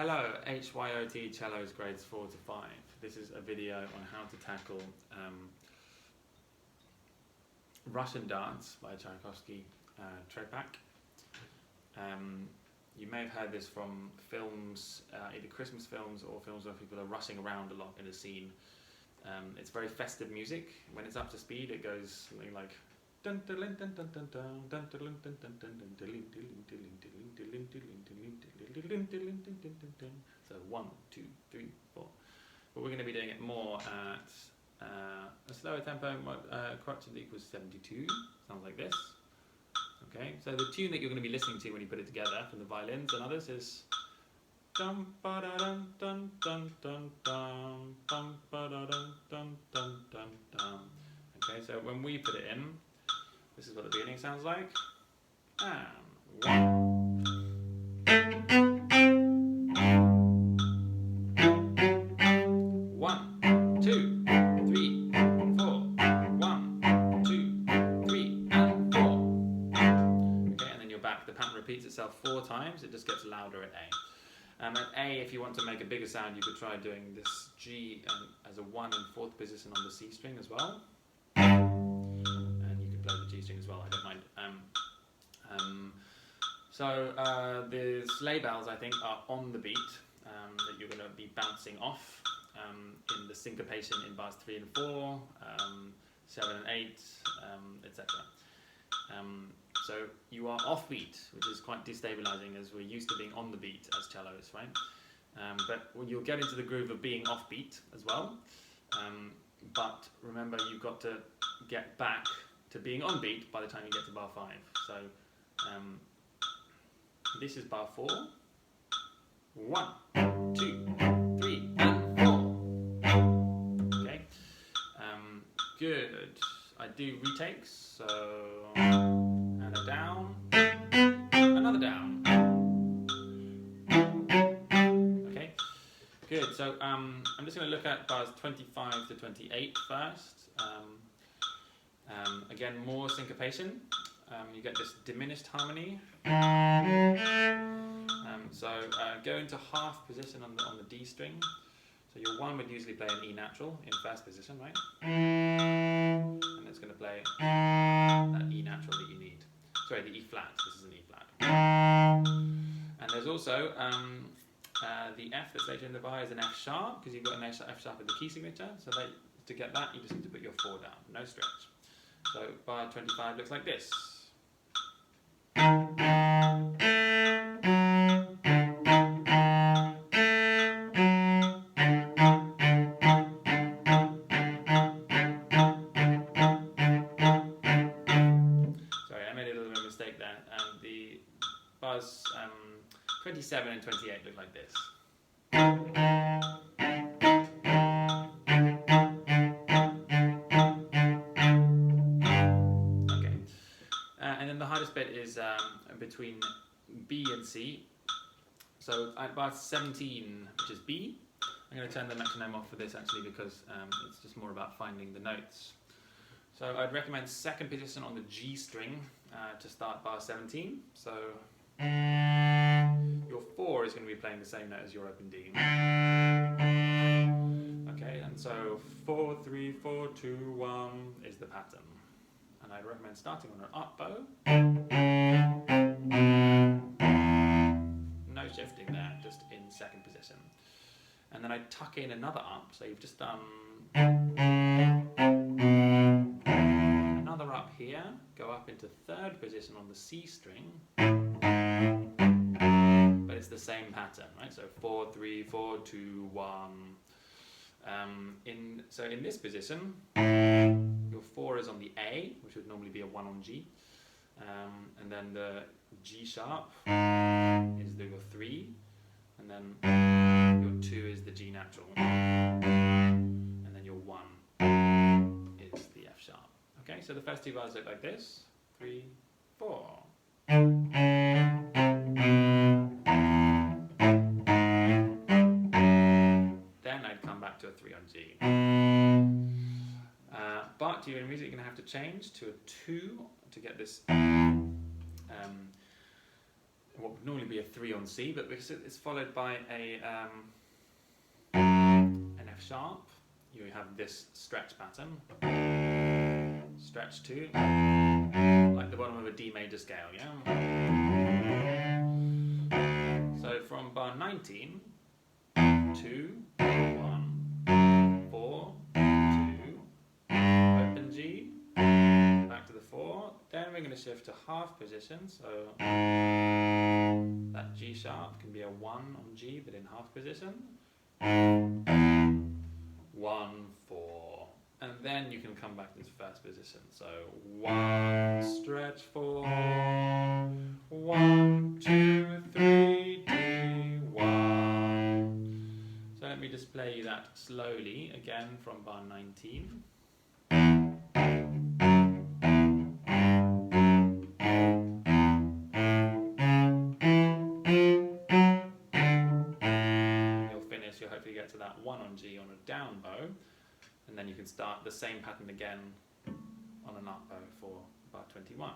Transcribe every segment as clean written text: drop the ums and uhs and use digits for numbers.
Hello, HYOT Cellos grades 4 to 5. This is a video on how to tackle Russian Dance by Tchaikovsky, Trepak. You may have heard this from films, either Christmas films or films where people are rushing around a lot in a scene. It's very festive music. When it's up to speed, it goes something like so 1, 2, 3, 4. But we're going to be doing it more at a slower tempo. Crotchet equals 72. Sounds like this. Okay, so the tune that you're going to be listening to when you put it together from the violins and others is dum ba da dum dum dum dum dum dum ba da dum dum dum dum dum. Okay, so when we put it in, this is what the beginning sounds like. And 1, 2, 3, 4. 1, 2, 3, and 4. Okay, and then you're back. The pattern repeats itself 4 times. It just gets louder at A. At A, if you want to make a bigger sound, you could try doing this G as a 1 and 4th position on the C string as well. And you could play the G string as well, I don't mind. The sleigh bells, I think, are on the beat that you're going to be bouncing off in the syncopation in bars 3 and 4, 7 and 8, etc. So you are off beat, which is quite destabilizing as we're used to being on the beat as cellos, right? But you'll get into the groove of being off beat as well. But remember, you've got to get back to being on beat by the time you get to bar 5. So this is bar 4. 1, 2, 3, and 4. Okay. Good. I do retakes. So and a down, another down. Okay. Good. So I'm just going to look at bars 25 to 28 first. Again, more syncopation. You get this diminished harmony. Go into half position on the D string. So your 1 would usually play an E natural in first position, right? And it's going to play that E natural that you need. Sorry, the E flat. This is an E flat. And there's also the F that's later in the bar is an F sharp, because you've got an F sharp in the key signature. So to get that, you just need to put your 4 down, no stretch. So bar 25 looks like this. Sorry, I made a little bit of a mistake there. The bars 27 and 28 look like this. And then the hardest bit is between B and C. So at bar 17, which is B, I'm going to turn the metronome off for this actually because it's just more about finding the notes. So I'd recommend second position on the G string to start bar 17. So your 4 is going to be playing the same note as your open D. Okay, and so 4, 3, 4, 2, 1 is the pattern. And I'd recommend starting on an up bow. No shifting there, just in second position. And then I tuck in another up, so you've just done another up here, go up into third position on the C string, but it's the same pattern, right? So 4, 3, 4, 2, 1. So in this position, your 4 is on the A, which would normally be a 1 on G, and then the G sharp is your 3, and then your 2 is the G natural, and then your 1 is the F sharp. Okay, so the first 2 bars look like this: 3, 4. Then I'd come back to a 3 on G. But you're in music, you're going to have to change to a 2 to get this what would normally be a 3 on C, but because it's followed by an F sharp, you have this stretch pattern. Stretch 2, like the bottom of a D major scale, yeah? So from bar 19, 2, 1, 4, 2, open G, back to the 4, then we're going to shift to half position, so that G sharp can be a 1 on G, but in half position. 1, 4, and then you can come back to this first position. So 1, stretch 4, 1, 2, 3, D, 1. So let me just play you that slowly again from bar 19. You'll hopefully get to that 1 on G on a down bow, and then you can start the same pattern again on an up bow for bar 21.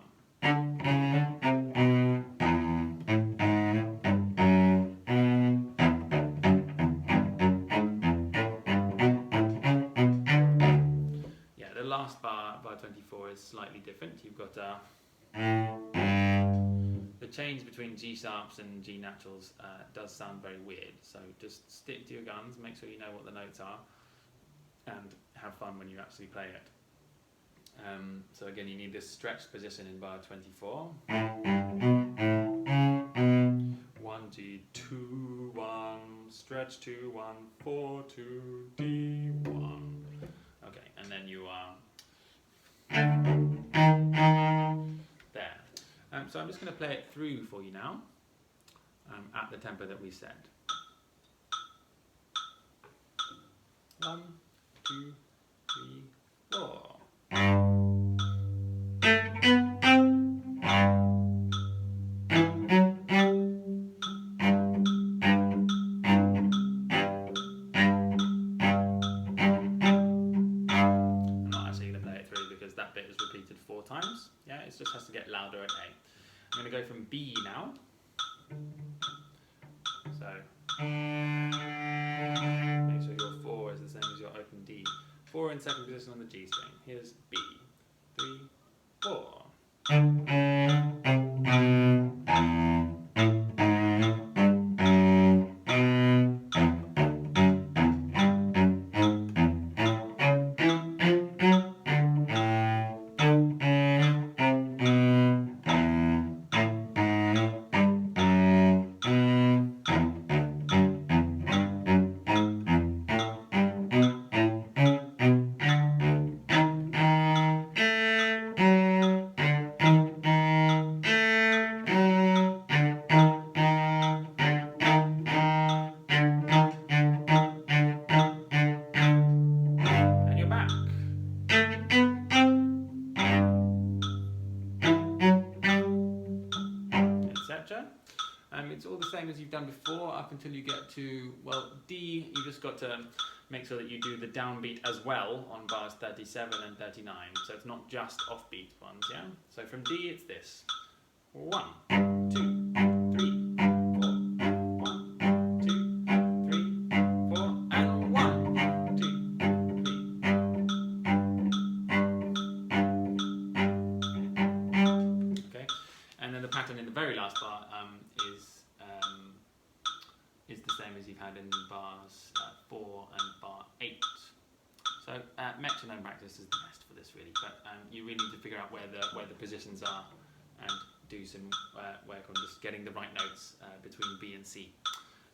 Yeah, the last bar 24 is slightly different. You've got the change between G sharps and G naturals does sound very weird, so just stick to your guns, make sure you know what the notes are, and have fun when you actually play it. So again, you need this stretched position in bar 24. 1, G, 2, 1, stretch 2, 1, 4, 2, D, 1. Okay, and then you are there. So I'm just going to play it through for you now, at the tempo that we said. 1, 2, 3, 4. I'm not actually going to play it through because that bit is repeated 4 times. Yeah, it just has to get louder at A. I'm going to go from B now. So make sure your 4 is the same as your open D. 4 in second position on the G string. Here's B. 3, 4. It's all the same as you've done before up until you get to, well, D, you just got to make sure that you do the downbeat as well on bars 37 and 39. So it's not just offbeat ones, yeah? So from D, it's this. 1, 2, 3, 4. 1, 2, 3, 4, and 1, 2, 3. Okay, and then the pattern in the very last bar is the same as you've had in bars 4 and bar 8. So metronome practice is the best for this really, but you really need to figure out where the positions are and do some work on just getting the right notes between B and C.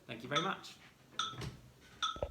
Thank you very much.